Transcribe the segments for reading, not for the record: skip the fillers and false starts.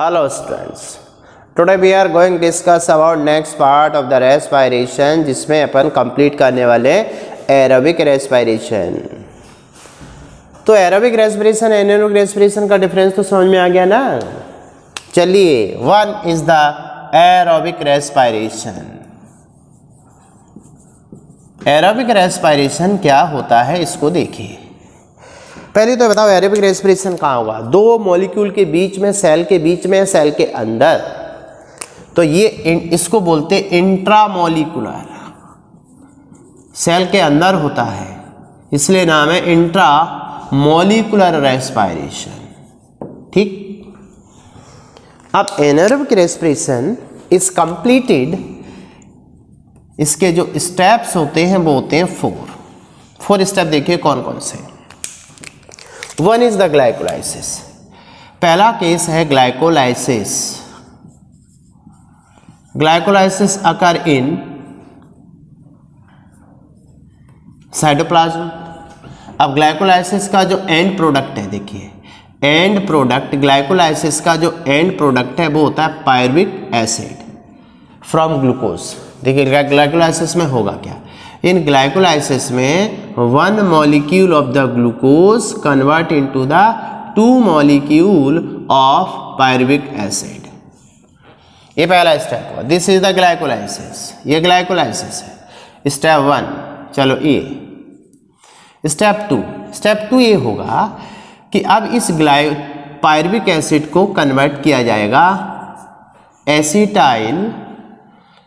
Hello students. Today we are going to discuss about next part of the respiration जिसमें अपन complete करने वाले aerobic respiration. तो aerobic respiration anaerobic respiration का difference तो समझ में आ गया ना। चलिए, one is the aerobic respiration. Aerobic respiration क्या होता है इसको देखिए। पहले तो बताओ एरोबिक रेस्पिरेशन कहाँ होगा? दो मॉलिक्यूल के बीच में, सेल के बीच में, सेल के अंदर। तो ये इसको बोलते इंट्रामोलिकुलर, सेल के अंदर होता है, इसलिए नाम है इंट्रामोलिकुलर रेस्पिरेशन। ठीक। अब एनारोबिक रेस्पिरेशन इज कंप्लीटेड, इसके जो स्टेप्स होते हैं वो होते हैं फोर स्टेप। देखिए कौन कौन से। One is the glycolysis. पहला केस है glycolysis. Glycolysis occur in cytoplasm. अब ग्लाइकोलाइसिस का जो एंड प्रोडक्ट है, देखिए एंड प्रोडक्ट, ग्लाइकोलाइसिस का जो एंड प्रोडक्ट है वो होता है पायरुविक एसिड फ्रॉम ग्लूकोज। देखिए ग्लाइकोलाइसिस में होगा क्या? इन ग्लाइकोलाइसिस में one molecule of the glucose convert into the two molecule of pyruvic acid. ये पहला स्टेप हुआ। This is the glycolysis. ये ग्लाइकोलाइसिस है स्टेप वन। चलो ये स्टेप टू। स्टेप टू ये होगा कि अब इस पायरुविक एसिड को कन्वर्ट किया जाएगा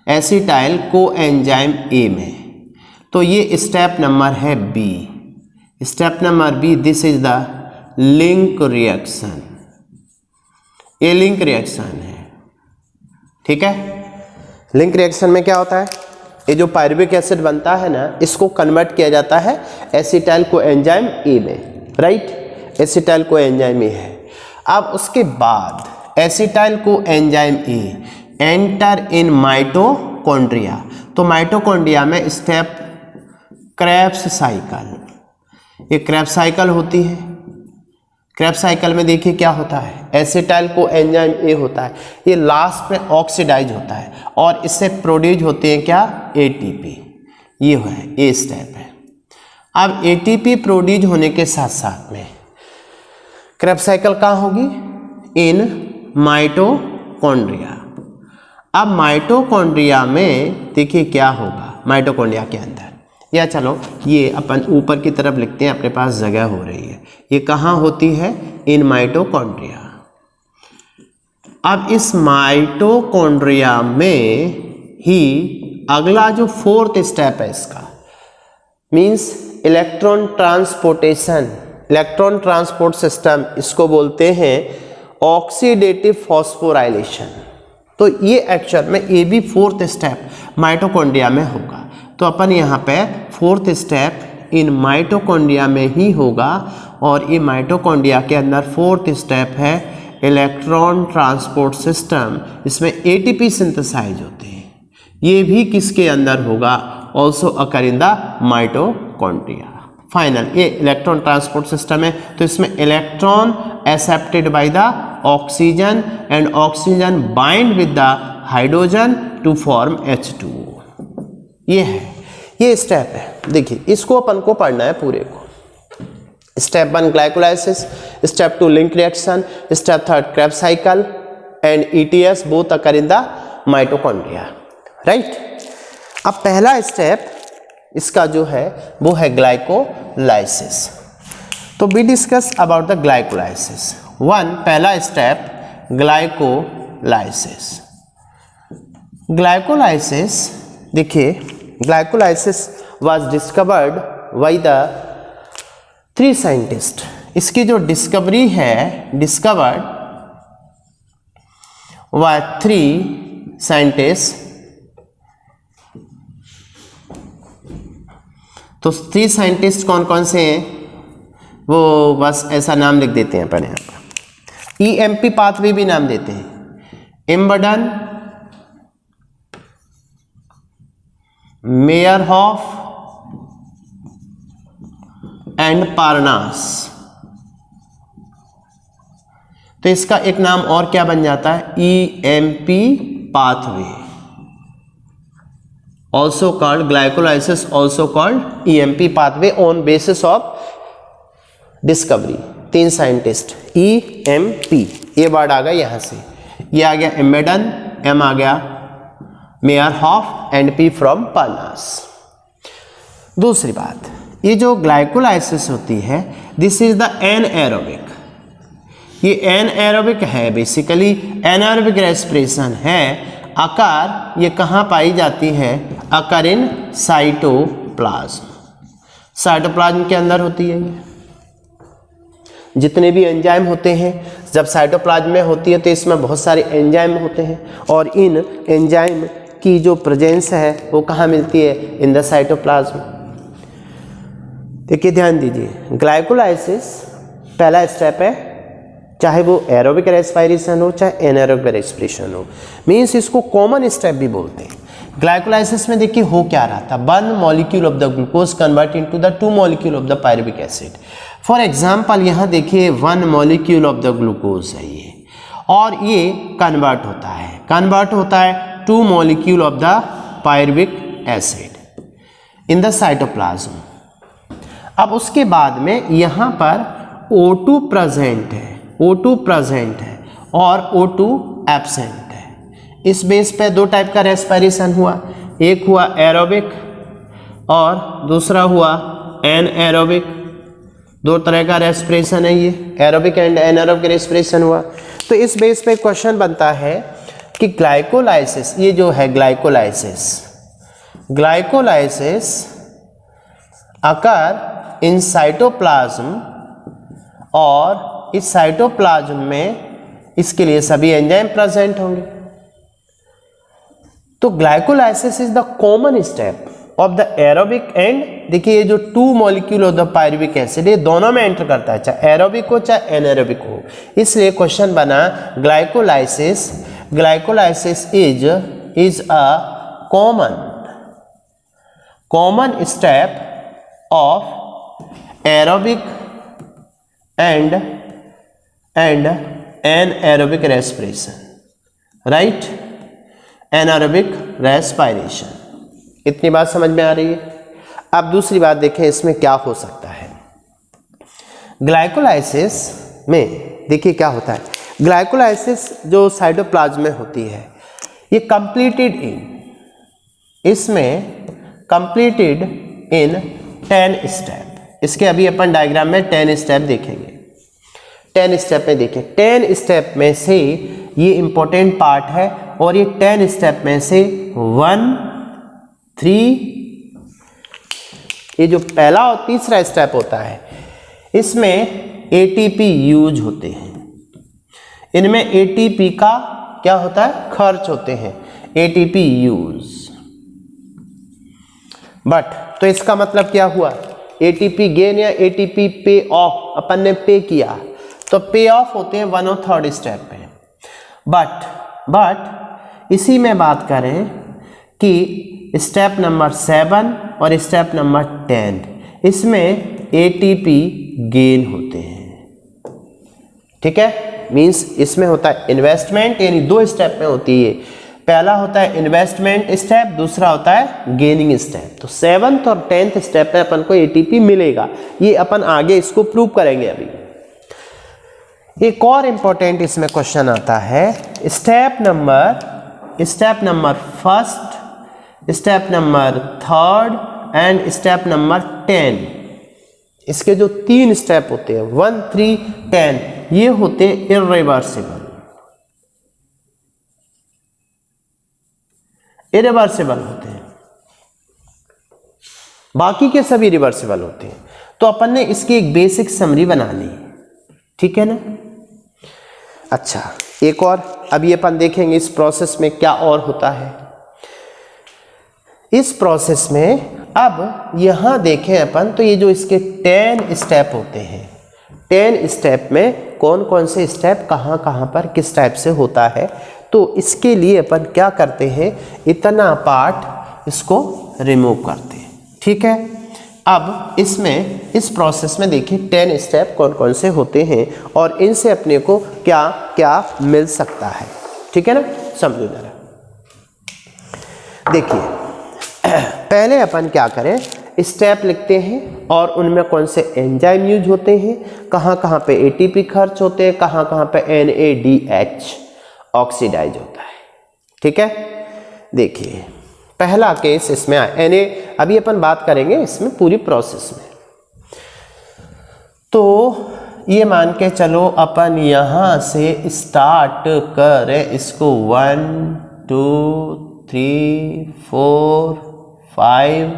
एसिटाइल को एंजाइम ए में। तो ये स्टेप नंबर है B. Step number B, this is the link reaction. ये लिंक रिएक्शन है। ठीक है। लिंक रिएक्शन में क्या होता है? ये जो पायरुविक एसिड बनता है ना, इसको कन्वर्ट किया जाता है एसिटाइल को एंजाइम ए में। Right, acetyl co enzyme A है। अब उसके बाद acetyl co enzyme A enter in mitochondria. तो माइटोकॉन्ड्रिया में स्टेप क्रेब्स साइकिल। ये क्रेब्स साइकिल होती है। क्रेब्स साइकिल में देखिए क्या होता है, एसिटाइल को एंजाइम ए होता है, ये लास्ट में ऑक्सीडाइज होता है और इससे प्रोड्यूस होते हैं क्या? एटीपी। ये है ए स्टेप है। अब एटीपी प्रोड्यूस होने के साथ साथ में क्रेब्स साइकिल कहाँ होगी? In mitochondria. अब माइटोकॉन्ड्रिया में देखिए क्या होगा माइटोकॉन्ड्रिया के अंदर, या चलो ये अपन ऊपर की तरफ लिखते हैं, अपने पास जगह हो रही है। ये कहाँ होती है? In mitochondria. अब इस माइटोकॉन्ड्रिया में ही अगला जो फोर्थ स्टेप है इसका means electron transportation, electron transport system, इसको बोलते हैं ऑक्सीडेटिव फॉस्फोराइलेशन। तो ये एक्चुअल में ये भी फोर्थ स्टेप माइटोकॉन्ड्रिया में होगा। तो अपन यहाँ पे फोर्थ स्टेप इन माइटोकॉन्ड्रिया में ही होगा और ये माइटोकॉन्ड्रिया के अंदर फोर्थ स्टेप है इलेक्ट्रॉन ट्रांसपोर्ट सिस्टम। इसमें एटीपी सिंथेसाइज होते हैं। ये भी किसके अंदर होगा? Also occur in the mitochondria. Final ये इलेक्ट्रॉन ट्रांसपोर्ट सिस्टम है। तो इसमें electron accepted by the oxygen and oxygen bind with the hydrogen to form H2। ये है, ये स्टेप है। देखिए इसको अपन को पढ़ना है पूरे को। Step one glycolysis, step two link reaction, step third Krebs cycle and ETS both occur in the mitochondria. Right. अब पहला स्टेप इसका जो है वो है ग्लाइकोलाइसिस। तो we discuss about the glycolysis. One, पहला स्टेप ग्लाइकोलाइसिस। ग्लाइकोलाइसिस देखिए, glycolysis was discovered by the 3 scientist. इसकी जो डिस्कवरी है, डिस्कवर्ड बाय 3 साइंटिस्ट। तो 3 साइंटिस्ट कौन कौन से हैं वो बस ऐसा नाम लिख देते हैं अपन यहाँ पर। EMP पाथवे भी नाम देते हैं। इम्बर्डन, मेयरहॉफ एंड पार्नास। तो इसका एक नाम और क्या बन जाता है, EMP pathway, also called glycolysis, also called EMP pathway on basis of discovery. 3 scientist, EMP, ये वर्ड आ गया यहां से, ये आ गया एमेडन, M आ गया मेयरहॉफ एंड P फ्रॉम पार्नास। दूसरी बात, ये जो ग्लाइकोलाइसिस होती है, दिस इज द एनएरोबिक, ये एनएरोबिक है, बेसिकली एनारोबिक रेस्पिरेशन है। आकार ये कहाँ पाई जाती है, आकार इन साइटोप्लाज्म, साइटोप्लाज्म के अंदर होती है। जितने भी एंजाइम होते हैं जब साइटोप्लाज्म में होती है तो इसमें बहुत सारे एंजाइम होते हैं, और इन एंजाइम की जो प्रेजेंस है वो कहाँ मिलती है, इन द साइटोप्लाज्म। देखिए ध्यान दीजिए, ग्लाइकोलाइसिस पहला स्टेप है, चाहे वो एरोबिक रेस्पिरेशन हो चाहे एनारोबिक रेस्पिरेशन हो, मीन्स इसको कॉमन स्टेप भी बोलते हैं। ग्लाइकोलाइसिस में देखिए हो क्या रहा था, 1 molecule of the glucose convert into the 2 molecule of the pyruvic acid. For example यहाँ देखिए 1 मॉलिक्यूल ऑफ द ग्लूकोज है ये, और ये कन्वर्ट होता है 2 molecule of the pyruvic acid in the cytoplasm. अब उसके बाद में यहाँ पर O2 प्रेजेंट है और O2 एब्सेंट है। इस बेस पे 2 टाइप का रेस्पिरेशन हुआ, एक हुआ एरोबिक और दूसरा हुआ एनएरोबिक। 2 तरह का रेस्पिरेशन है ये, एरोबिक एंड एनारोबिक रेस्पिरेशन हुआ। तो इस बेस पे क्वेश्चन बनता है कि ग्लाइकोलाइसिस, ये जो है ग्लाइकोलाइसिस अकर इन साइटोप्लाज्म, और इस साइटोप्लाज्म में इसके लिए सभी एंजाइम प्रेजेंट होंगे। तो glycolysis is the common step of the aerobic and, देखिए ये जो 2 molecule of the pyruvic acid, ये दोनों में एंटर करता है, चाहे एरोबिक हो चाहे एनारोबिक हो। इसलिए क्वेश्चन बना glycolysis is a common step of aerobic and anaerobic respiration, right, anaerobic respiration. इतनी बात समझ में आ रही है। अब दूसरी बात देखें इसमें क्या हो सकता है। ग्लाइकोलाइसिस में देखिए क्या होता है, ग्लाइकोलाइसिस जो साइटोप्लाज्म में होती है ये कंप्लीटेड इन 10 स्टेप। इसके अभी अपन डायग्राम में 10 स्टेप देखेंगे। 10 स्टेप में देखें, 10 स्टेप में से ये इंपॉर्टेंट पार्ट है, और ये 10 स्टेप में से 1, 3, ये जो पहला और तीसरा स्टेप होता है इसमें ATP यूज होते हैं। इनमें ATP का क्या होता है, खर्च होते हैं, ATP यूज। बट तो इसका मतलब क्या हुआ, ATP गेन या ATP पे ऑफ, अपन ने पे किया तो पे ऑफ होते हैं 1/3 स्टेप पे। बट इसी में बात करें कि स्टेप नंबर 7 और स्टेप नंबर 10, इसमें ATP गेन होते हैं, ठीक है। मींस इसमें होता है इन्वेस्टमेंट, यानी 2 स्टेप में होती है। पहला होता है इन्वेस्टमेंट स्टेप, दूसरा होता है गेनिंग स्टेप। तो 7th और 10th स्टेप में अपन को ATP मिलेगा, ये अपन आगे इसको प्रूव करेंगे। अभी एक और इंपॉर्टेंट इसमें क्वेश्चन आता है, step number 1st, step number 3rd and step number 10। इसके जो 3 स्टेप होते हैं 1, 3, 10, ये होते हैं इरिवर्सिबल होते हैं, बाकी के सभी रिवर्सिबल होते हैं। तो अपन ने इसकी एक बेसिक समरी बनानी, ठीक है ना। अच्छा, एक और अभी अपन देखेंगे इस प्रोसेस में क्या और होता है। इस प्रोसेस में अब यहां देखें अपन, तो ये जो इसके 10 स्टेप होते हैं, 10 स्टेप में कौन कौन से स्टेप कहां कहां पर किस टाइप से होता है। तो इसके लिए अपन क्या करते हैं, इतना पार्ट इसको रिमूव करते हैं, ठीक है। अब इसमें इस प्रोसेस में देखिए 10 स्टेप कौन कौन से होते हैं और इनसे अपने को क्या क्या मिल सकता है, ठीक है ना, समझो जरा। देखिए पहले अपन क्या करें, स्टेप लिखते हैं और उनमें कौन से एंजाइम यूज होते हैं, कहाँ कहाँ पे एटीपी खर्च होते हैं, कहाँ कहाँ पे NADH ऑक्सीडाइज होता है, ठीक है। देखिए पहला केस इसमें Na, अभी अपन बात करेंगे इसमें पूरी प्रोसेस में। तो ये मान के चलो अपन यहाँ से स्टार्ट करें इसको 1 2 3 4 5,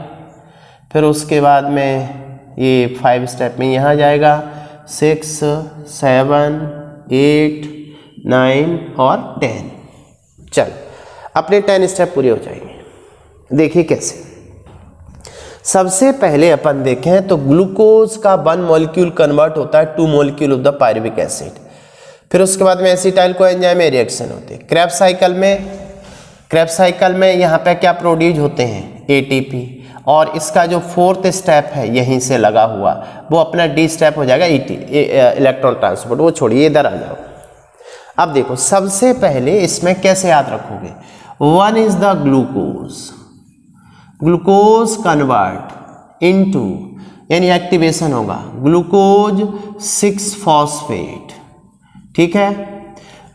फिर उसके बाद में ये 5 स्टेप में यहाँ जाएगा 6 7 8 9 और 10। चल अपने 10 स्टेप पूरे हो जाएंगे। देखिए कैसे। सबसे पहले अपन देखें तो ग्लूकोज का 1 मॉलिक्यूल कन्वर्ट होता है 2 molecule of the pyruvic acid, फिर उसके बाद में एसिटाइल कोएंजाइम में रिएक्शन होती है। क्रेब्स साइकिल में यहाँ पे क्या प्रोड्यूस होते हैं, एटीपी, और इसका जो 4th स्टेप है यहीं से लगा हुआ वो अपना डी स्टेप हो जाएगा, इलेक्ट्रॉन ट्रांसपोर्ट। वो छोड़िए, इधर आ जाओ। अब देखो सबसे पहले इसमें कैसे याद रखोगे, 1 is the glucose convert into, यानी एक्टिवेशन होगा ग्लूकोज 6 फॉस्फेट, ठीक है।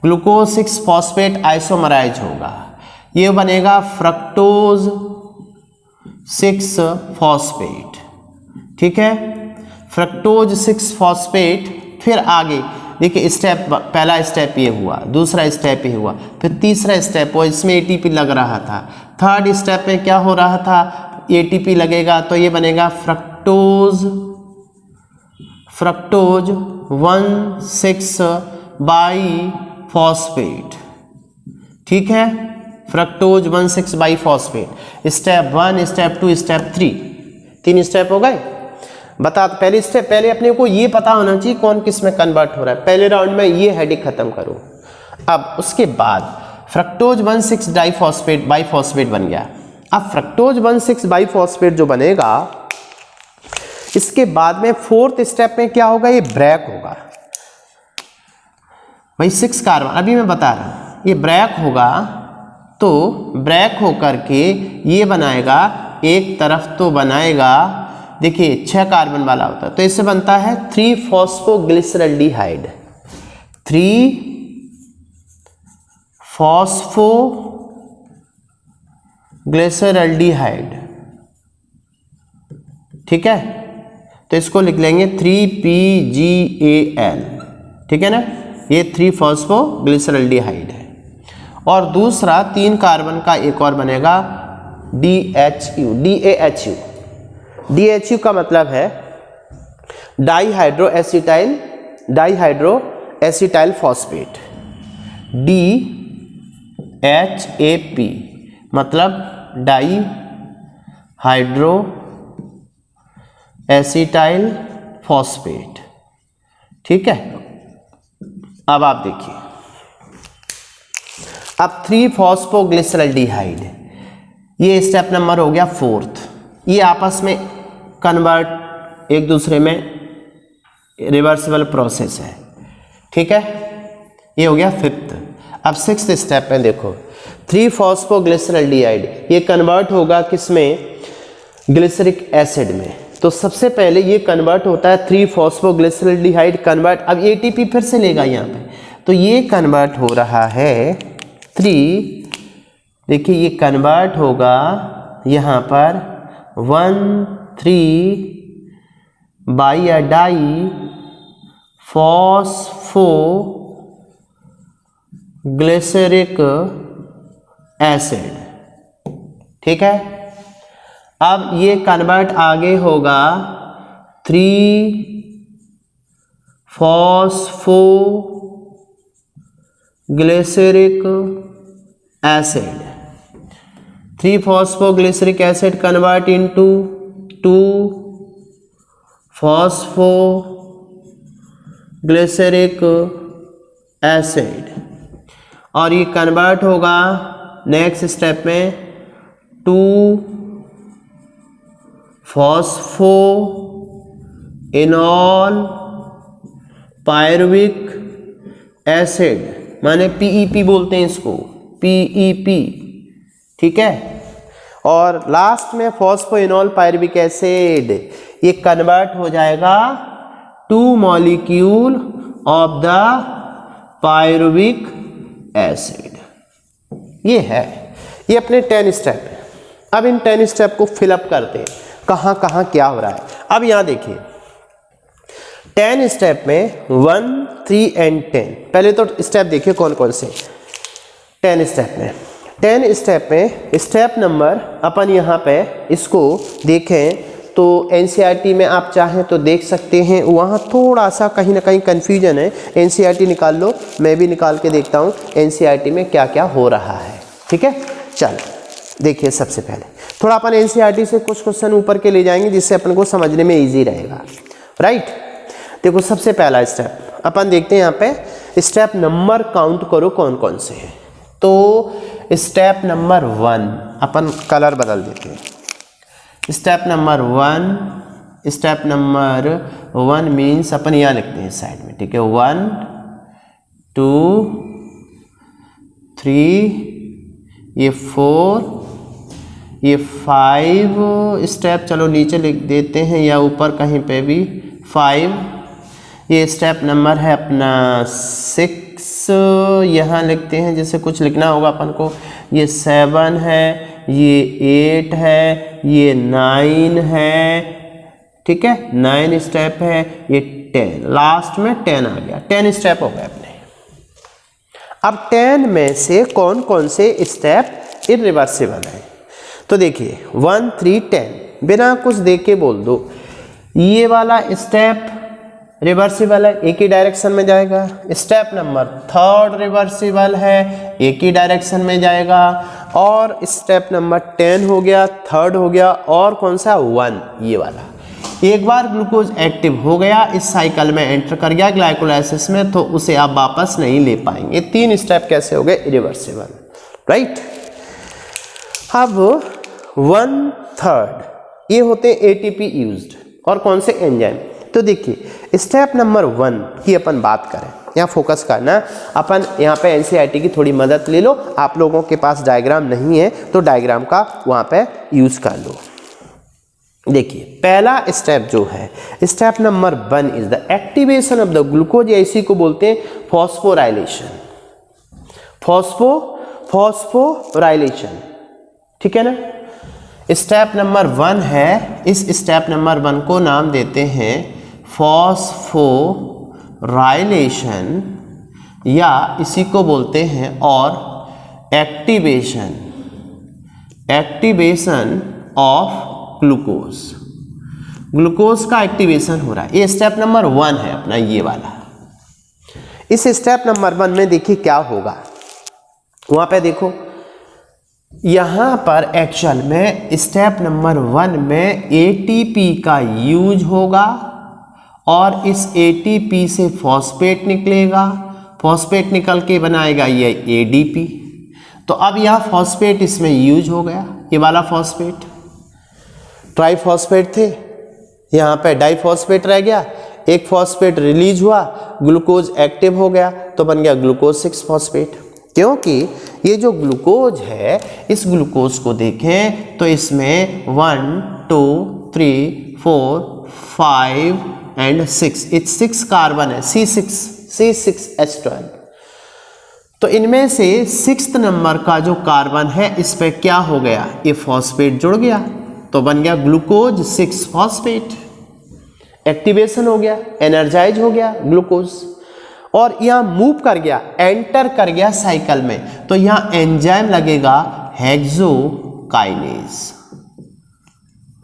ग्लूकोज 6 फॉस्फेट आइसोमराइज होगा, ये बनेगा फ्रक्टोज 6 फॉस्फेट, ठीक है। फ्रक्टोज 6 फॉस्फेट, फिर आगे देखिए स्टेप, पहला स्टेप ये हुआ, दूसरा स्टेप ये हुआ, फिर तीसरा स्टेप हुआ, इसमें एटीपी लग रहा था। थर्ड स्टेप में क्या हो रहा था, एटीपी लगेगा तो ये बनेगा फ्रक्टोज 1,6 बाई फॉस्फेट, ठीक है। Fructose 1,6 by phosphate, step 1 step 2 step 3, 3 step हो गए। बता, पहले स्टेप, पहले अपने को ये पता होना चाहिए कौन किस में कन्वर्ट हो रहा है। पहले राउंड में ये हेडिंग खत्म करो। अब उसके बाद फ्रक्टोज 1,6 डाइफॉस्फेट बाइफॉस्फेट बन गया। अब फ्रक्टोज 1,6 बाइफॉस्फेट जो बनेगा, इसके बाद में 4th स्टेप में क्या होगा, ये ब्रेक होगा भाई 6 कार्बन, अभी मैं बता रहा हूं, ये ब्रेक होगा। तो ब्रेक होकर के ये बनाएगा, एक तरफ तो बनाएगा, देखिए 6 कार्बन वाला होता है, तो इससे बनता है 3 फॉस्फोग्लिसरल्डिहाइड, 3 फॉस्फोग्लिसरल्डिहाइड, ठीक है। तो इसको लिख लेंगे 3PGAL, ठीक है ना, ये 3 फॉस्फोग्लिसरल्डिहाइड है। और दूसरा 3 कार्बन का एक और बनेगा DAHU। DHU का मतलब है डाईहाइड्रो एसिटाइल फॉस्फेट, DHAP मतलब डाईहाइड्रो एसिटाइल फॉस्फेट, ठीक है। अब आप देखिए, अब 3 फॉस्फोग्लिसरल्डिहाइड, ये स्टेप नंबर हो गया 4th। ये आपस में कन्वर्ट एक दूसरे में रिवर्सिबल प्रोसेस है, ठीक है। ये हो गया 5th। अब 6th स्टेप में देखो, 3 फॉस्फोग्लिसरल्डिहाइड, ये कन्वर्ट होगा किसमें, ग्लिसरिक एसिड में। तो सबसे पहले ये कन्वर्ट होता है 3 फॉस्फोग्लिसरल्डिहाइड कन्वर्ट, अब एटीपी फिर से लेगा यहाँ पे, तो ये कन्वर्ट हो रहा है 3, देखिए ये कन्वर्ट होगा यहाँ पर 1,3 बाई डाई फॉस्फोग्लिसरिक एसिड, ठीक है। अब ये कन्वर्ट आगे होगा 3 phosphoglyceric acid, 3 phosphoglyceric acid convert into 2 phosphoglyceric acid, और ये कन्वर्ट होगा नेक्स्ट स्टेप में 2 फॉस्फोइनॉल पायरुविक एसिड, माने पीईपी बोलते हैं इसको, पीईपी, ठीक है। और लास्ट में फॉस्फोइनॉल पायरुविक एसिड, ये कन्वर्ट हो जाएगा two molecule of the pyruvic acid. ये है, ये अपने 10 स्टेप है। अब इन 10 स्टेप को फिलअप करते हैं, कहाँ कहाँ क्या हो रहा है। अब यहाँ देखिए 10 स्टेप में 1, 3 एंड 10। पहले तो स्टेप देखिए कौन कौन से 10 स्टेप में। 10 स्टेप में स्टेप नंबर अपन यहाँ पे इसको देखें तो एनसीईआरटी में आप चाहें तो देख सकते हैं, वहाँ थोड़ा सा कहीं ना कहीं कन्फ्यूजन है। एनसीईआरटी निकाल लो, मैं भी निकाल के देखता हूँ एनसीईआरटी में क्या क्या हो रहा है, ठीक है। चलो देखिए, सबसे पहले थोड़ा अपन एनसीईआरटी से कुछ क्वेश्चन ऊपर के ले जाएंगे जिससे अपन को समझने में ईजी रहेगा, राइट। देखो सबसे पहला स्टेप अपन देखते हैं, यहाँ पे स्टेप नंबर काउंट करो कौन कौन से हैं। तो स्टेप नंबर 1 अपन कलर बदल देते हैं। Step number 1, step number 1 means अपन यहाँ लिखते हैं साइड में, ठीक है। 1, 2, 3, ये 4, ये 5 स्टेप, चलो नीचे लिख देते हैं या ऊपर कहीं पे भी 5। ये स्टेप नंबर है अपना 6, यहाँ लिखते हैं, जैसे कुछ लिखना होगा अपन को। ये 7 है, ये 8 है, ये 9 है, ठीक है, 9 स्टेप है, ये 10, लास्ट में 10 आ गया। 10 स्टेप हो गए अपने। अब 10 में से कौन कौन से स्टेप इरिवर्सिबल है, तो देखिए 1, 3, 10 बिना कुछ देख के बोल दो। ये वाला स्टेप रिवर्सिबल है, एक ही डायरेक्शन में जाएगा। स्टेप नंबर 3 रिवर्सिबल है, एक ही डायरेक्शन में जाएगा। और स्टेप नंबर 10 हो गया, 3 हो गया, और कौन सा 1, ये वाला। एक बार ग्लूकोज एक्टिव हो गया, इस साइकिल में एंटर कर गया ग्लाइकोलाइसिस में, तो उसे आप वापस नहीं ले पाएंगे। 3 स्टेप कैसे हो गए इरिवर्सिबल, राइट। अब 1/3 ये होते हैं एटीपी यूज्ड, और कौन से एंजाइम। तो देखिए स्टेप नंबर 1 की अपन बात करें, यहाँ फोकस करना। अपन यहाँ पे एनसीईआरटी की थोड़ी मदद ले लो, आप लोगों के पास डायग्राम नहीं है तो डायग्राम का वहाँ पे यूज कर लो। देखिए पहला स्टेप जो है, step number 1 is the activation of the glucose, या इसी को बोलते हैं फॉस्फोराइलेशन। फॉस्फोराइलेशन, ठीक है ना। स्टेप नंबर 1 है, इस स्टेप नंबर 1 को नाम देते हैं फॉस्फोराइलेशन, या इसी को बोलते हैं और एक्टिवेशन ऑफ ग्लूकोज। ग्लूकोज का एक्टिवेशन हो रहा है, ये स्टेप नंबर 1 है अपना, ये वाला। इस स्टेप नंबर 1 में देखिए क्या होगा, वहां पे देखो यहाँ पर एक्चुअल में स्टेप नंबर 1 में एटीपी का यूज होगा, और इस एटीपी से फॉस्फेट निकलेगा, फॉस्फेट निकल के बनाएगा ये एडीपी। तो अब यह फॉस्फेट इसमें यूज हो गया, ये वाला फॉस्फेट, ट्राइफॉस्फेट थे, यहाँ पे डाइफॉस्फेट रह गया, एक फॉस्फेट रिलीज हुआ, ग्लूकोज एक्टिव हो गया, तो बन गया ग्लूकोज 6 फॉस्फेट। क्योंकि ये जो ग्लूकोज है, इस ग्लूकोज को देखें तो इसमें 1, 2, 3, 4, 5 एंड 6, 6 कार्बन है, C6H12। तो इनमें से 6th नंबर का जो कार्बन है, इस पे क्या हो गया, ये फॉस्फेट जुड़ गया, तो बन गया ग्लूकोज 6 फॉस्फेट। एक्टिवेशन हो गया, एनर्जाइज हो गया ग्लूकोज, और यहाँ मूव कर गया, एंटर कर गया साइकिल में, तो यहाँ एंजाइम लगेगा हेक्सोकाइनेज,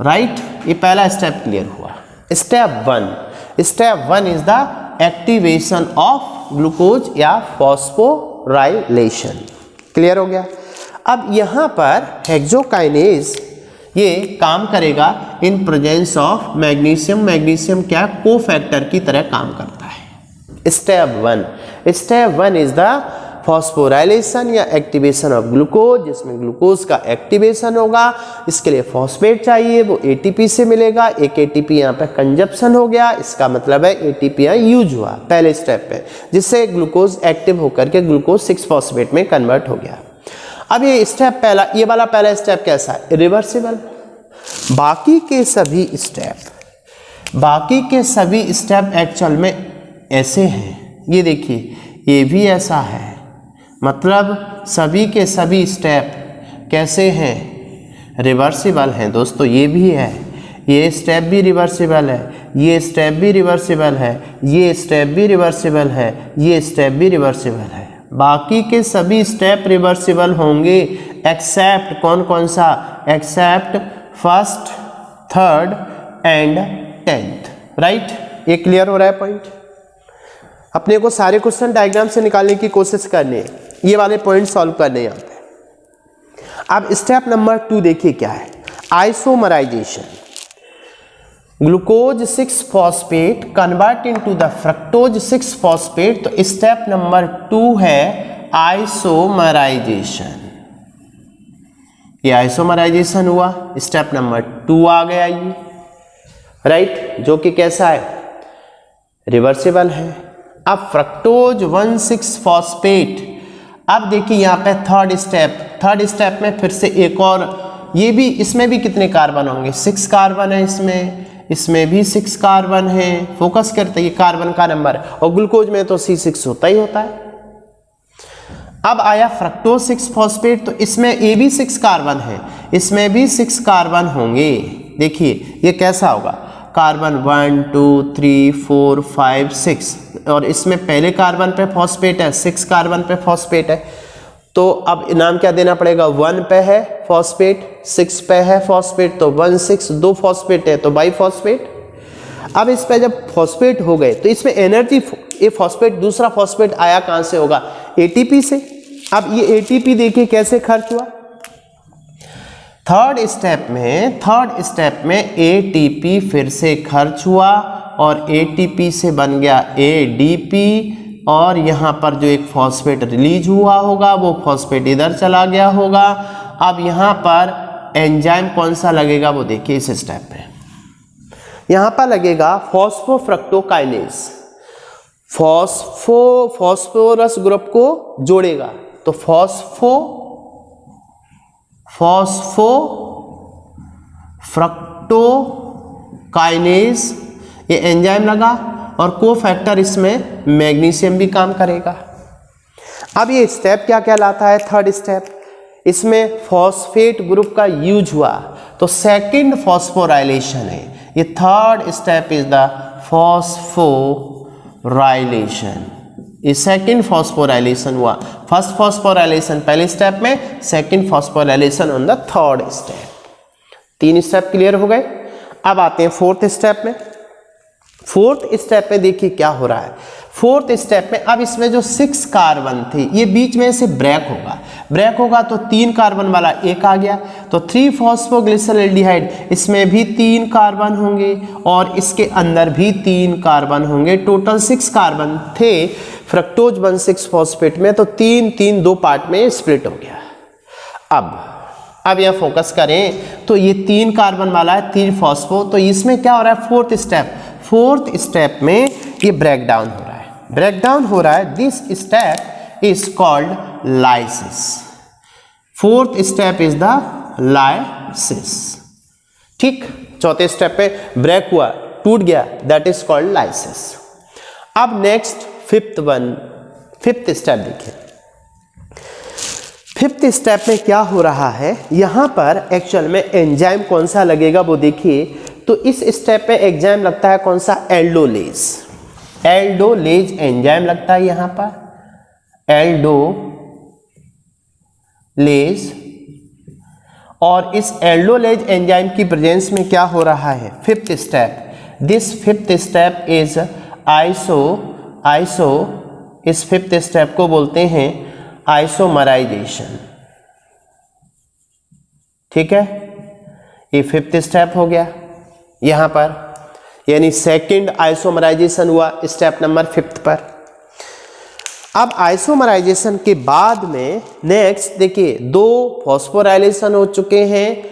राइट। ये पहला स्टेप क्लियर हुआ। Step 1 is the activation of glucose या फॉस्फोराइलेशन, क्लियर हो गया। अब यहाँ पर हेक्सोकाइनेज ये काम करेगा in presence of magnesium. Magnesium क्या, कोफैक्टर की तरह काम करता है। स्टेप 1 इज द फॉस्फोराइलेशन या एक्टिवेशन ऑफ ग्लूकोज, जिसमें ग्लूकोज का एक्टिवेशन होगा। इसके लिए फॉस्फेट चाहिए, वो एटीपी से मिलेगा। एक एटीपी यहाँ पे कंजप्शन हो गया, इसका मतलब है एटीपी यहाँ यूज हुआ पहले स्टेप पे, जिससे ग्लूकोज एक्टिव होकर के ग्लूकोज 6 फॉस्फेट में कन्वर्ट हो गया। अब ये स्टेप पहला, ये वाला पहला स्टेप कैसा है? रिवर्सिबल। बाकी के सभी स्टेप एक्चुअल में ऐसे हैं, ये देखिए ये भी ऐसा है, मतलब सभी के सभी स्टेप कैसे हैं? रिवर्सिबल हैं दोस्तों। ये भी है, ये स्टेप भी रिवर्सिबल है, ये स्टेप भी रिवर्सिबल है, ये स्टेप भी रिवर्सिबल है, ये स्टेप भी रिवर्सिबल है। बाकी के सभी स्टेप रिवर्सिबल होंगे एक्सेप्ट कौन कौन सा? Accept first, third and 10th, right. ये क्लियर हो रहा है पॉइंट? अपने को सारे क्वेश्चन डायग्राम से निकालने की कोशिश करनी है, ये वाले पॉइंट सॉल्व करने यहाँ पे। अब स्टेप नंबर 2 देखिए क्या है? Isomerisation. Glucose 6 phosphate convert into the fructose 6 phosphate. तो स्टेप नंबर 2 है आइसोमराइजेशन। ये आइसोमराइजेशन हुआ, स्टेप नंबर 2 आ गया ये, राइट, जो कि कैसा है? रिवर्सिबल है। अब फ्रक्टोज 1,6 फॉस्फेट। अब देखिए यहाँ पे थर्ड स्टेप में फिर से एक और, ये भी, इसमें भी कितने कार्बन होंगे? 6 कार्बन है इसमें भी 6 कार्बन है। फोकस करते ये कार्बन का नंबर, और ग्लूकोज में तो C6 होता ही होता है। अब आया फ्रक्टोज 6 फॉस्फेट, तो इसमें ये भी 6 कार्बन है, इसमें भी 6 कार्बन होंगे। देखिए ये कैसा होगा? कार्बन 1 2 3 4 5 6, और इसमें पहले कार्बन पे फॉस्फेट है, 6 कार्बन पे फॉस्फेट है। तो अब नाम क्या देना पड़ेगा? 1 पे है फॉस्फेट, 6 पे है फॉस्फेट, तो 1 6 2 फॉस्फेट है तो बाई फॉस्फेट। अब इस पे जब फॉस्फेट हो गए तो इसमें एनर्जी, ये फॉस्फेट, दूसरा फॉस्फेट आया कहाँ से होगा? एटीपी से। अब ये एटीपी देखिए कैसे खर्च हुआ? थर्ड स्टेप में एटीपी फिर से खर्च हुआ, और एटीपी से बन गया एडीपी, और यहाँ पर जो एक फॉस्फेट रिलीज हुआ होगा वो फॉस्फेट इधर चला गया होगा। अब यहाँ पर एंजाइम कौन सा लगेगा वो देखिए इस स्टेप में। यहाँ पर लगेगा फॉस्फोफ्रक्टोकाइनेज। फॉस्फोरस ग्रुप को जोड़ेगा, तो फॉस्फोफ्रक्टोकाइनेज ये एंजाइम लगा, और कोफैक्टर इसमें मैग्नीशियम भी काम करेगा। अब ये स्टेप क्या कहलाता है? Third step. इसमें फॉस्फेट ग्रुप का यूज हुआ, तो सेकंड फॉस्फोराइलेशन है। ये third step is the phosphorylation. ये सेकंड फॉस्फोराइलेशन हुआ। फर्स्ट फॉस्फोराइलेशन पहले स्टेप में, second phosphorylation on the third step. 3 step clear हो गए। अब आते हैं फोर्थ स्टेप में। फोर्थ स्टेप में देखिए क्या हो रहा है। फोर्थ स्टेप में अब इसमें जो 6 कार्बन थे ये बीच में से ब्रेक होगा तो 3 कार्बन वाला एक आ गया, तो 3 फॉस्फोग्लिसरॉल्डिहाइड, इसमें भी 3 कार्बन होंगे और इसके अंदर भी 3 कार्बन होंगे। टोटल 6 कार्बन थे फ्रक्टोज 1,6 फॉस्फेट में, तो 3 2 पार्ट में स्प्लिट हो गया। अब यहाँ फोकस करें तो ये 3 कार्बन वाला है, 3 फॉस्फो, तो इसमें क्या हो रहा है? फोर्थ स्टेप में ये ब्रेकडाउन हो रहा है। This step is called lysis. Fourth step is the lysis. ठीक, चौथे स्टेप पे ब्रेक हुआ, टूट गया, दैट इज कॉल्ड लाइसिस। अब नेक्स्ट फिफ्थ स्टेप देखिए। फिफ्थ स्टेप में क्या हो रहा है? यहां पर एक्चुअल में एंजाइम कौन सा लगेगा वो देखिए। तो इस स्टेप पे एंजाइम लगता है कौन सा? एल्डोलेज एंजाइम लगता है यहां पर, एल्डोलेज। और इस एल्डोलेज एंजाइम की प्रेजेंस में क्या हो रहा है? Fifth step, this fifth step is iso इस फिफ्थ स्टेप को बोलते हैं आइसोमराइजेशन। ठीक है, ये फिफ्थ स्टेप हो गया यहां पर, यानी सेकंड आइसोमराइजेशन हुआ स्टेप नंबर 5 पर। अब आइसोमराइजेशन के बाद में नेक्स्ट देखिए 2 फॉस्फोराइलेशन हो चुके हैं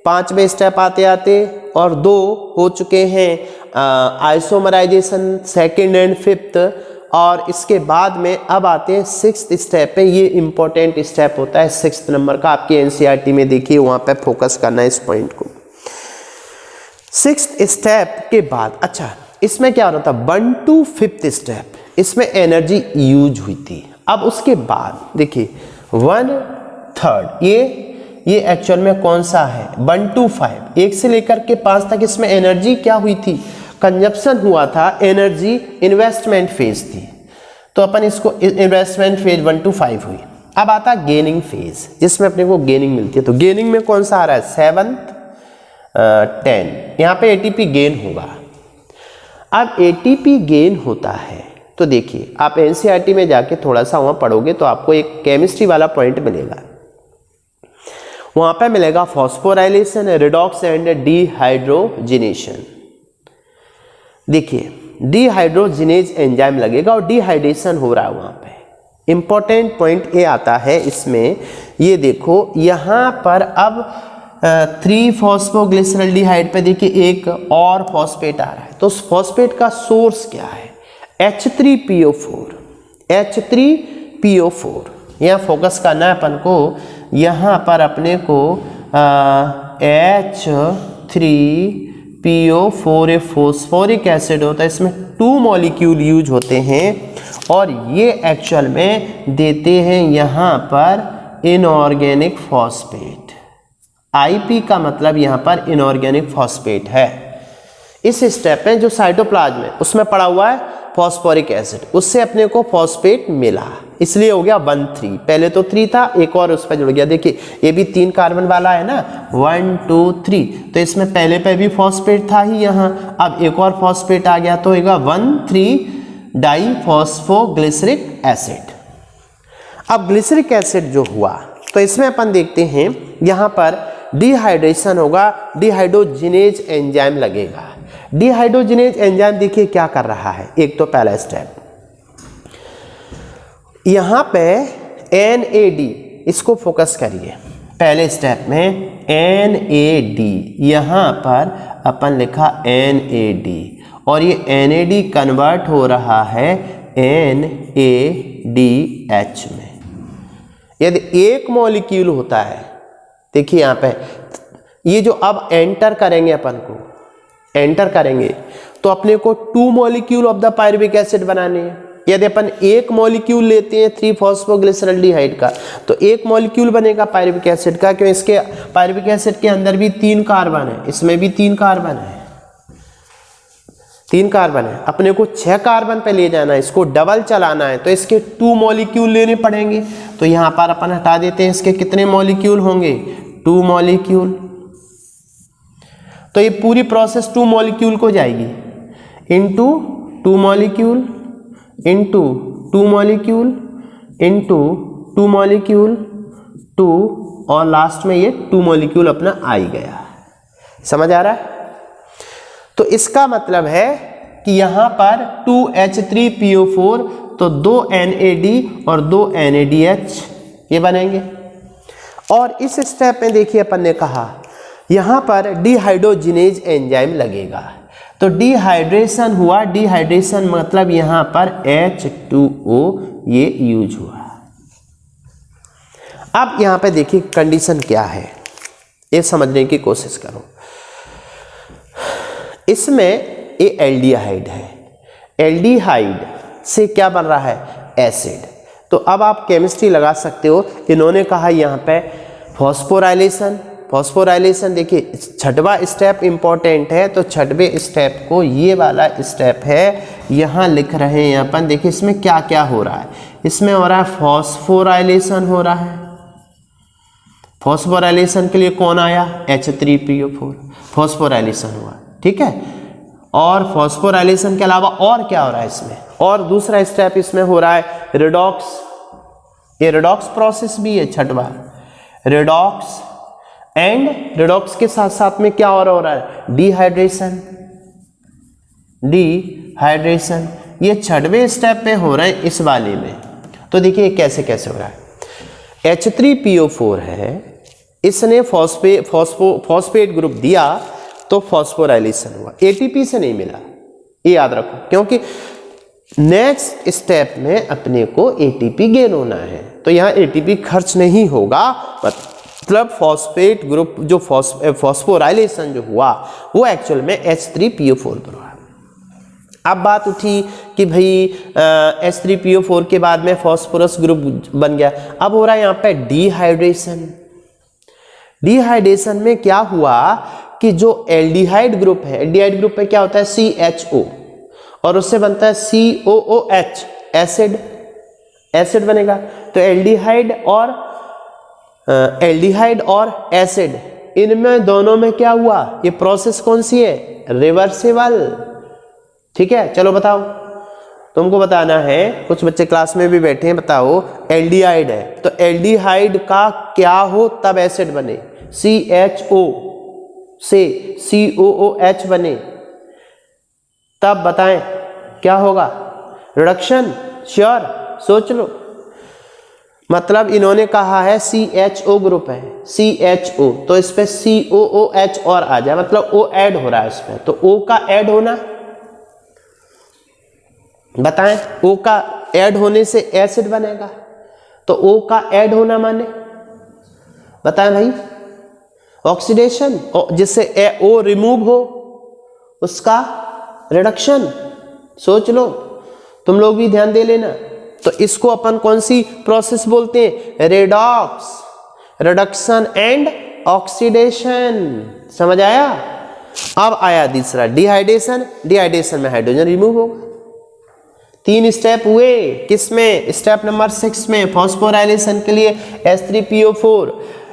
5वें स्टेप आते आते, और 2 हो चुके हैं आइसोमराइजेशन सेकेंड एंड फिफ्थ, और इसके बाद में अब आते हैं 6th स्टेप पे। ये इंपॉर्टेंट स्टेप होता है 6th नंबर का, आपके एनसीईआरटी में देखिए, वहाँ पे फोकस करना है इस पॉइंट को। 6th स्टेप के बाद अच्छा इसमें क्या हो रहा था 1 to 5th स्टेप, इसमें एनर्जी यूज हुई थी। अब उसके बाद देखिए 1/3 ये एक्चुअल में कौन सा है 1 to 5, 1 से लेकर के 5 तक इसमें एनर्जी क्या हुई थी, कंजप्शन हुआ था, एनर्जी इन्वेस्टमेंट फेज थी। तो अपन इसको इन्वेस्टमेंट फेज 1 to 5 हुई। अब आता गेनिंग फेज जिसमें अपने को गेनिंग मिलती है। तो गेनिंग में कौन सा आ रहा है 7th 10, यहाँ पे एटीपी गेन होगा। अब एटीपी गेन होता है तो देखिए आप एनसीईआरटी में जाके थोड़ा सा वहाँ पढ़ोगे तो आपको एक केमिस्ट्री वाला पॉइंट मिलेगा, वहाँ पे मिलेगा फॉस्फोराइलेशन, रिडॉक्स एंड डिहाइड्रोजिनेशन। देखिए डिहाइड्रोजिनेज एंजाइम लगेगा और डिहाइड्रेशन हो रहा है वहाँ पे। इंपॉर्टेंट पॉइंट ये आता है इसमें, ये देखो यहाँ पर अब 3-फॉस्फोग्लिसरल्डिहाइड पे देखिए एक और फॉस्फेट आ रहा है। तो उस फॉस्फेट का सोर्स क्या है H3PO4, H3PO4। यहाँ फोकस करना है अपन को, यहाँ पर अपने को H3PO4 एक फॉस्फोरिक एसिड होता है, इसमें 2 मॉलिक्यूल यूज होते हैं और ये एक्चुअल में देते हैं यहाँ पर इनऑर्गेनिक फॉस्फेट। IP का मतलब यहाँ पर इनऑर्गेनिक फॉस्फेट है। इस स्टेप में जो साइटोप्लाज्म है उसमें पड़ा हुआ है फॉस्फोरिक एसिड, उससे अपने को फॉस्फेट मिला, इसलिए हो गया 1-3। पहले तो 3 था, एक और उस पर जुड़ गया। देखिए ये भी 3 कार्बन वाला है ना 1 2 3, तो इसमें पहले पे भी फॉस्फेट था ही यहाँ, अब एक और फॉस्फेट आ गया तो होगा 1,3-डाइफॉस्फोग्लिसरिक एसिड। अब ग्लिसरिक एसिड जो हुआ तो इसमें अपन देखते हैं यहाँ पर डिहाइड्रेशन होगा, डिहाइड्रोजिनेज एंजाइम लगेगा। डिहाइड्रोजिनेज एंजाइम देखिए क्या कर रहा है, एक तो पहला स्टेप यहाँ पे NAD, इसको फोकस करिए। पहले स्टेप में NAD, यहाँ पर अपन लिखा NAD और ये NAD कन्वर्ट हो रहा है NADH में। यदि एक मॉलिक्यूल होता है, देखिए यहाँ पे ये जो अब एंटर करेंगे अपन को, एंटर करेंगे तो अपने को 2 molecule of the pyruvic acid बनाने हैं। यदि अपन एक मॉलिक्यूल लेते हैं 3-फॉस्फोग्लिसरल्डिहाइड का तो एक मॉलिक्यूल बनेगा पायरुविक एसिड का, क्यों इसके पायरुविक एसिड के अंदर भी 3 कार्बन है, इसमें भी 3 कार्बन है, 3 कार्बन है। अपने को 6 कार्बन पे ले जाना है, इसको डबल चलाना है तो इसके 2 मॉलिक्यूल लेने पड़ेंगे। तो यहाँ पर अपन हटा देते हैं, इसके कितने मॉलिक्यूल होंगे 2 मॉलिक्यूल। तो ये पूरी प्रोसेस 2 मॉलिक्यूल को जाएगी, into 2 molecule, into 2 molecule, into 2 molecule 2, और लास्ट में ये 2 मॉलिक्यूल अपना आ ही गया। समझ आ रहा है? तो इसका मतलब है कि यहाँ पर 2H3PO4 तो 2 NAD और 2 NADH ये बनेंगे। और इस स्टेप में देखिए अपन ने कहा यहाँ पर डिहाइड्रोजिनेज एंजाइम लगेगा, तो डिहाइड्रेशन हुआ। डिहाइड्रेशन मतलब यहाँ पर H2O ये यूज हुआ। अब यहाँ पे देखिए कंडीशन क्या है, ये समझने की कोशिश करो। इसमें ये एल्डिहाइड है, एल्डिहाइड से क्या बन रहा है एसिड। तो अब आप केमिस्ट्री लगा सकते हो। इन्होंने कहा यहाँ पे फॉस्फोराइलेशन, फॉस्फोराइलेशन देखिए 6वां स्टेप इंपॉर्टेंट है, तो 6वें स्टेप को ये वाला स्टेप है यहाँ लिख रहे हैं अपन। देखिए इसमें क्या क्या हो रहा है, इसमें हो रहा है फॉस्फोराइलेशन हो रहा है। फॉस्फोराइलेशन के लिए कौन आया H3PO4, फॉस्फोराइलेशन हुआ, ठीक है। और फॉस्फोराइलेशन के अलावा और क्या हो रहा है इसमें, और दूसरा स्टेप इसमें हो रहा है रिडॉक्स। ये रिडॉक्स प्रोसेस भी है 6वां, रिडॉक्स। एंड रिडॉक्स के साथ साथ में क्या हो रहा है डिहाइड्रेशन, डिहाइड्रेशन। ये 6वें स्टेप पे हो रहे हैं इस वाले में, तो देखिए कैसे कैसे हो रहा है। H3PO4 है, इसने फॉस्फेट ग्रुप दिया तो फॉस्फोराइलेशन हुआ, एटीपी से नहीं मिला, ये याद रखो, क्योंकि नेक्स्ट स्टेप में अपने को एटीपी गेन होना है, तो यहाँ एटीपी खर्च नहीं होगा, मतलब फॉस्फेट ग्रुप जो फॉस्फोराइलेशन जो हुआ वो एक्चुअल में H3PO4 पर हुआ। अब बात उठी कि भाई H3PO4 के बाद में फॉस्फोरस ग्रुप बन गया, अब हो रहा है यहाँ पे डिहाइड्रेशन। डिहाइड्रेशन में क्या हुआ कि जो एल्डिहाइड ग्रुप है, एल्डिहाइड ग्रुप पे क्या होता है CHO और उससे बनता है COOH, एसिड, एसिड बनेगा। तो एल्डिहाइड और एसिड, इनमें दोनों में क्या हुआ, ये प्रोसेस कौन सी है, रिवर्सिबल। ठीक है, चलो बताओ, तुमको बताना है, कुछ बच्चे क्लास में भी बैठे हैं, बताओ एल्डिहाइड है तो एल्डिहाइड का क्या हो तब एसिड बने, CHO से COOH बने तब बताएं क्या होगा, रिडक्शन। श्योर, सोच लो। मतलब इन्होंने कहा है CHO ग्रुप है, CHO, तो इस पे COOH और आ जाए, मतलब O ऐड हो रहा है इसमें, तो O का ऐड होना, बताएं, O का ऐड होने से एसिड बनेगा, तो O का ऐड होना माने बताएं भाई ऑक्सीडेशन, जिससे O रिमूव हो उसका रिडक्शन। सोच लो, तुम लोग भी ध्यान दे लेना। तो इसको अपन कौन सी प्रोसेस बोलते हैं, रेडॉक्स, रिडक्शन एंड ऑक्सीडेशन। समझ आया। अब आया दूसरा डिहाइड्रेशन, डिहाइड्रेशन में हाइड्रोजन रिमूव होगा। 3 स्टेप हुए, किसमें, स्टेप नंबर 6 में फॉस्फोराइलेशन के लिए H3PO4,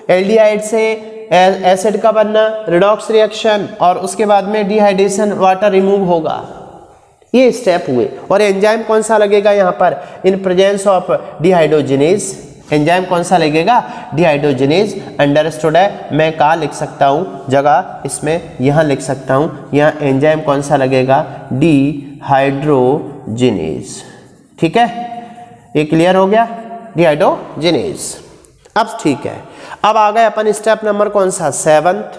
एल्डिहाइड से एसिड का बनना, रिडॉक्स रिएक्शन, और उसके बाद में डिहाइड्रेशन, वाटर रिमूव होगा। ये स्टेप हुए। और एंजाइम कौन सा लगेगा यहाँ पर, in presence of dehydrogenase, enzyme कौन सा लगेगा, डिहाइड्रोजिनेज। अंडरस्टूड है। मैं कहाँ लिख सकता हूँ जगह, इसमें यहाँ लिख सकता हूँ, यहाँ एंजाइम कौन सा लगेगा, डिहाइड्रोजिनेज। ठीक है, ये क्लियर हो गया, डिहाइड्रोजिनेज। अब ठीक है, अब आ गए अपन स्टेप नंबर कौन सा, 7th।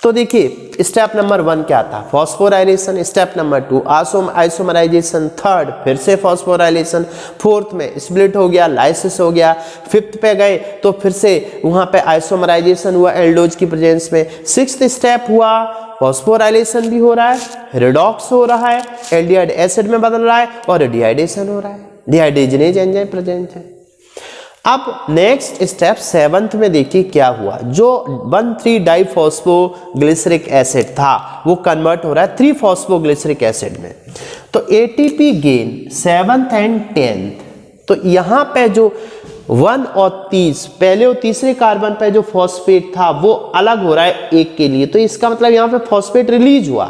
तो देखिए स्टेप नंबर 1 क्या था, phosphorylation. Step number 2 isomerisation. 3rd फिर से फॉस्फोराइलेशन। 4th में स्प्लिट हो गया, लाइसिस हो गया। 5th पे गए तो फिर से वहां पे आइसोमराइजेशन हुआ एल्डोज की प्रेजेंस में। 6th स्टेप हुआ, फॉस्फोराइलेशन भी हो रहा है, रिडॉक्स हो रहा है, एल्डिहाइड एसिड में बदल रहा है और डिहाइड्रेशन हो रहा है, डिहाइड्रोजिनेज एंजाइम प्रेजेंट है। अब नेक्स्ट स्टेप 7th में देखिए क्या हुआ, जो 1,3-डाइफॉस्फोग्लिसरिक एसिड था वो कन्वर्ट हो रहा है 3-फॉस्फोग्लिसरिक एसिड में। तो ATP gain 7th and 10th। तो यहाँ पे जो 1 और 30 पहले और तीसरे कार्बन पे जो फॉस्फेट था वो अलग हो रहा है एक के लिए, तो इसका मतलब यहाँ पे फॉस्फेट रिलीज हुआ।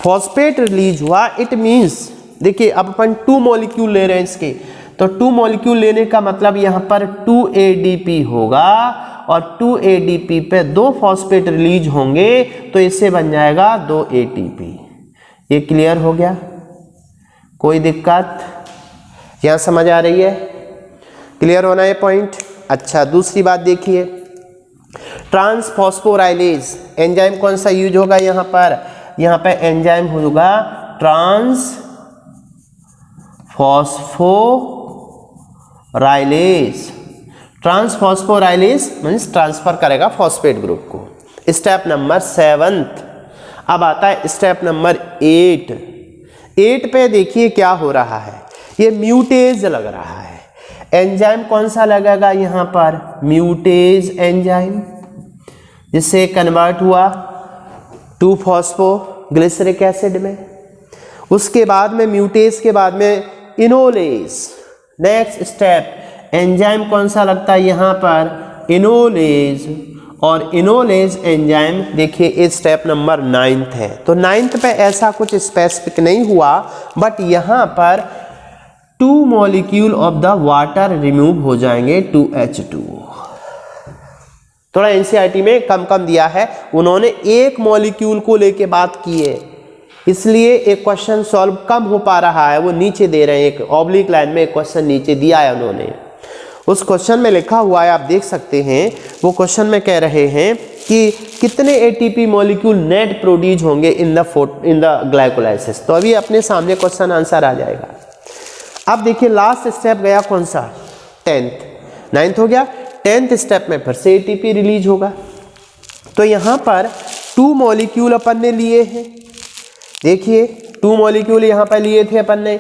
फॉस्फेट रिलीज हुआ, इट मीन्स देखिए अब अपन 2 मॉलिक्यूल ले रहे हैं इसके, तो 2 मॉलिक्यूल लेने का मतलब यहाँ पर 2 ADP होगा और 2 ADP पे 2 फॉस्फेट रिलीज होंगे, तो इससे बन जाएगा 2 ATP। ये क्लियर हो गया, कोई दिक्कत यहाँ समझ आ रही है, क्लियर होना ये पॉइंट। अच्छा, दूसरी बात देखिए, ट्रांसफॉस्फोराइलेज एंजाइम कौन सा यूज होगा यहाँ पर, यहाँ पे एंजाइम होगा ट्रांसफॉस्फोराइलेज। ट्रांसफॉस्फोराइलेज मीन्स ट्रांसफर करेगा फॉस्फेट ग्रुप को। Step number 7th। अब आता है स्टेप नंबर 8। 8 पे देखिए क्या हो रहा है, ये म्यूटेज लग रहा है। एंजाइम कौन सा लगेगा यहाँ पर, म्यूटेज एंजाइम, जिससे कन्वर्ट हुआ 2-फॉस्फोग्लिसरिक एसिड में। उसके बाद में म्यूटेज के बाद में इनोलेज। नेक्स्ट स्टेप एंजाइम कौन सा लगता है यहाँ पर, इनोलेज। और इनोलेज एंजाइम देखिए इस स्टेप नंबर 9th है। तो 9th पे ऐसा कुछ स्पेसिफिक नहीं हुआ, बट यहाँ पर 2 molecule of the water remove हो जाएंगे, 2H2। थोड़ा एनसीईआरटी में कम दिया है, उन्होंने 1 मॉलिक्यूल को लेके बात की है, इसलिए एक क्वेश्चन सॉल्व कम हो पा रहा है, वो नीचे दे रहे हैं, एक ऑब्लिक लाइन में एक क्वेश्चन नीचे दिया है उन्होंने। उस क्वेश्चन में लिखा हुआ है, आप देख सकते हैं, वो क्वेश्चन में कह रहे हैं कि कितने एटीपी मॉलिक्यूल नेट प्रोड्यूस होंगे इन द ग्लाइकोलाइसिस। तो अभी अपने सामने क्वेश्चन आंसर आ जाएगा। अब देखिए लास्ट स्टेप गया कौन सा, 10th, 9th हो गया। 10th स्टेप में फिर से एटीपी रिलीज होगा। तो यहाँ पर 2 मॉलिक्यूल अपन ने लिए हैं, देखिए 2 मॉलिक्यूल यहाँ पर लिए थे अपन ने,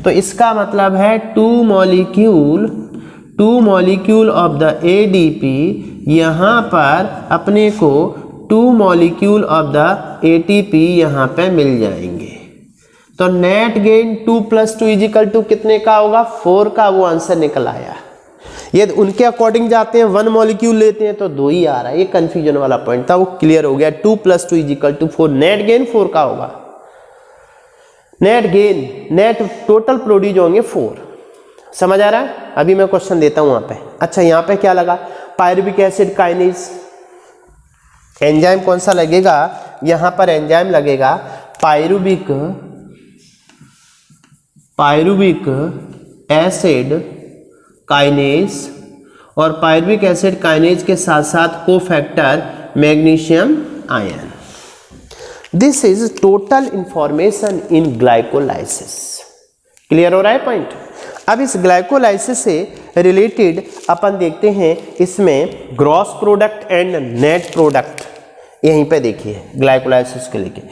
तो इसका मतलब है 2 मॉलिक्यूल ऑफ द एडीपी, यहाँ पर अपने को 2 मॉलिक्यूल ऑफ द एटीपी यहाँ पे मिल जाएंगे। तो नेट गेन 2 + 2 = कितने का होगा, 4 का वो आंसर निकल आया। ये उनके अकॉर्डिंग जाते हैं, 1 मॉलिक्यूल लेते हैं तो 2 ही आ रहा है, ये कंफ्यूजन वाला पॉइंट था, वो क्लियर हो गया। 2 + 2 = 4, नेट गेन 4 का होगा। Net gain, net total produce होंगे 4, समझ आ रहा है। अभी मैं क्वेश्चन देता हूं वहां पे। अच्छा यहाँ पे क्या लगा, पायरुविक एसिड काइनेज, एंजाइम कौन सा लगेगा, यहां पर एंजाइम लगेगा पायरुविक एसिड काइनेज, और पायरुविक एसिड काइनेज के साथ साथ cofactor magnesium ion. This is total information in glycolysis. Clear हो रहा है पॉइंट। अब इस ग्लाइकोलाइसिस से रिलेटेड अपन देखते हैं, इसमें gross product and net product, यहीं पे देखिए ग्लाइकोलाइसिस के लेके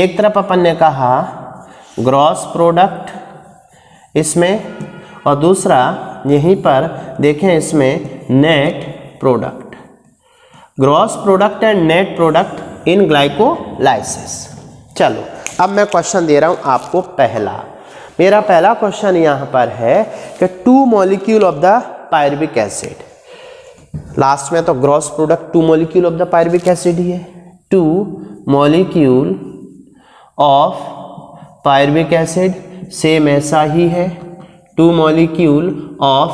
एक तरफ अपन ने कहा ग्रॉस प्रोडक्ट इसमें, और दूसरा यहीं पर देखें इसमें net product. Gross product and net product in glycolysis. चलो अब मैं क्वेश्चन दे रहा हूं आपको पहला। मेरा पहला क्वेश्चन यहां पर है कि 2 molecule of the pyruvic acid, last में तो gross product 2 molecule of the pyruvic acid ही है। 2 molecule of pyruvic acid, same ऐसा ही है, 2 मॉलिक्यूल ऑफ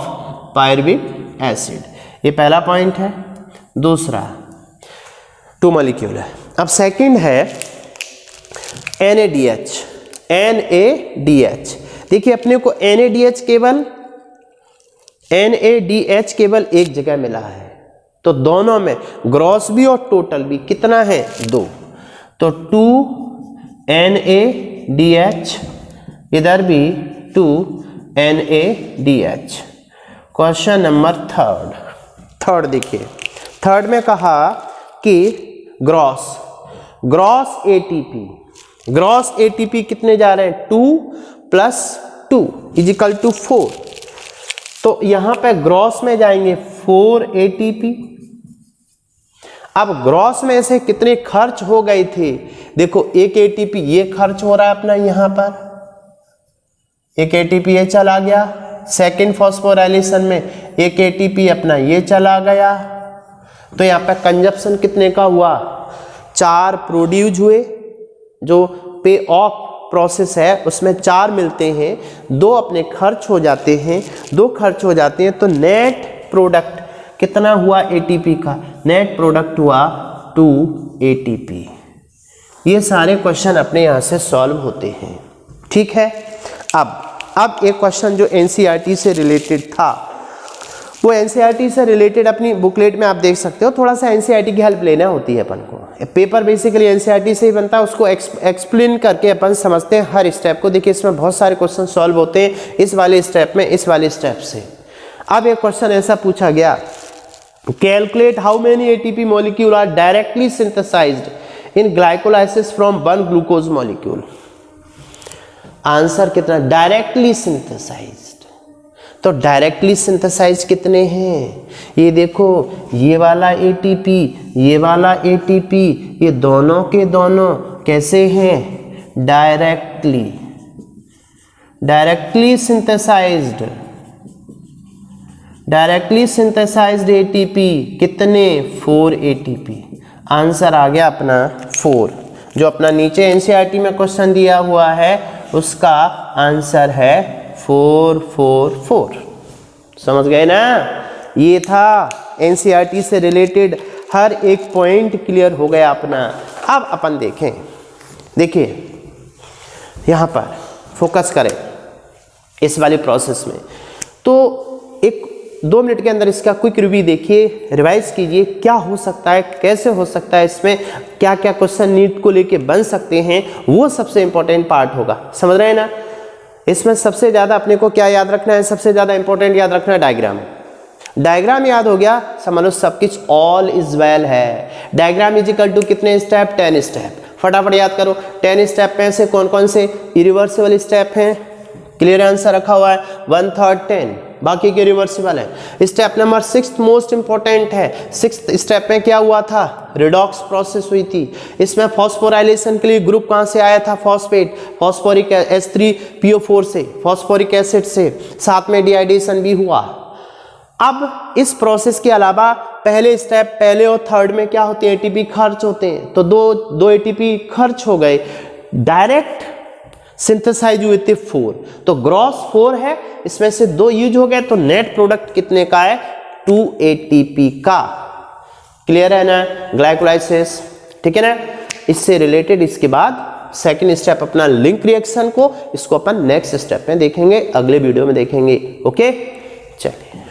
पायरुविक एसिड, ये पहला पॉइंट है। दूसरा 2 मॉलिक्यूल है। अब सेकंड है NADH। देखिए अपने को NADH केवल एक जगह मिला है, तो दोनों में ग्रॉस भी और टोटल भी कितना है, 2। तो 2 NADH, इधर भी 2 NADH। क्वेश्चन नंबर थर्ड देखिए, थर्ड में कहा कि ग्रॉस एटीपी कितने जा रहे हैं, 2 + 2 = 4। तो यहां पे ग्रॉस में जाएंगे 4 ATP। अब ग्रॉस में से कितने खर्च हो गए थे, देखो एक ATP ये खर्च हो रहा है अपना, यहां पर एक ATP ये चला गया, सेकेंड फॉस्फोराइलेशन में एक ATP अपना ये चला गया। तो यहाँ पे कंजप्शन कितने का हुआ, 4 प्रोड्यूस हुए, जो पे ऑफ प्रोसेस है उसमें 4 मिलते हैं, 2 अपने खर्च हो जाते हैं, 2 खर्च हो जाते हैं, तो नेट प्रोडक्ट कितना हुआ ATP का, नेट प्रोडक्ट हुआ 2 ATP। ये सारे क्वेश्चन अपने यहाँ से सॉल्व होते हैं, ठीक है। अब एक क्वेश्चन जो NCERT से रिलेटेड था, वो NCERT से रिलेटेड अपनी बुकलेट में आप देख सकते हो, थोड़ा सा NCERT की हेल्प लेना होती है अपन को। पेपर बेसिकली NCERT से ही बनता है, उसको एक्सप्लेन करके अपन समझते हैं हर स्टेप को। देखिए इसमें बहुत सारे क्वेश्चन सॉल्व होते हैं, इस वाले स्टेप में, इस वाले स्टेप से। अब एक क्वेश्चन ऐसा पूछा गया, calculate how many ATP molecule are directly synthesised in glycolysis from 1 glucose molecule. Answer कितना, डायरेक्टली सिंथेसाइज्ड। तो डायरेक्टली सिंथेसाइज कितने हैं, ये देखो, ये वाला ATP, ये वाला ATP, ये दोनों के दोनों कैसे हैं, डायरेक्टली सिंथेसाइज्ड ATP कितने, 4 ATP। आंसर आ गया अपना 4। जो अपना नीचे NCERT में क्वेश्चन दिया हुआ है उसका आंसर है 444। समझ गए ना, ये था NCERT से रिलेटेड हर एक पॉइंट क्लियर हो गया अपना। अब अपन देखें, देखिए यहाँ पर फोकस करें इस वाले प्रोसेस में। तो एक 2 मिनट के अंदर इसका क्विक रिव्यू देखिए, रिवाइज कीजिए क्या हो सकता है, कैसे हो सकता है, इसमें क्या क्या क्वेश्चन नीट को लेके बन सकते हैं, वो सबसे इंपॉर्टेंट पार्ट होगा। समझ रहे हैं ना। इसमें सबसे ज़्यादा अपने को क्या याद रखना है, सबसे ज़्यादा इंपॉर्टेंट याद रखना है डायग्राम। डायग्राम याद हो गया, समझ लो सब कुछ ऑल इज वेल है। डायग्राम इज इक्वल टू कितने स्टेप, 10 स्टेप। फटाफट याद करो 10 स्टेप में से कौन कौन से इरिवर्सिबल स्टेप हैं, क्लियर आंसर रखा हुआ है 1/3 10, बाकी के रिवर्सिबल है। स्टेप नंबर 6 मोस्ट इंपॉर्टेंट है। 6th स्टेप में क्या हुआ था, रिडॉक्स प्रोसेस हुई थी। इसमें फॉस्फोराइलेशन के लिए ग्रुप कहाँ से आया था, फॉस्फेट, फॉस्फोरिक H3PO4 से, फॉस्फोरिक एसिड से, साथ में डिहाइड्रेशन भी हुआ। अब इस प्रोसेस के अलावा पहले स्टेप, पहले और थर्ड में क्या होते हैं, एटीपी खर्च होते हैं। तो दो एटीपी खर्च हो गए, डायरेक्ट सिंथेसाइज हुए थे 4, तो ग्रॉस 4 है, इसमें से 2 यूज हो गए, तो नेट प्रोडक्ट कितने का है, 2 एटीपी का। क्लियर है ना, ग्लाइकोलाइसिस, ठीक है ना। इससे रिलेटेड इसके बाद सेकंड स्टेप अपना लिंक रिएक्शन को, इसको अपन नेक्स्ट स्टेप में देखेंगे, अगले वीडियो में देखेंगे। ओके, चलिए।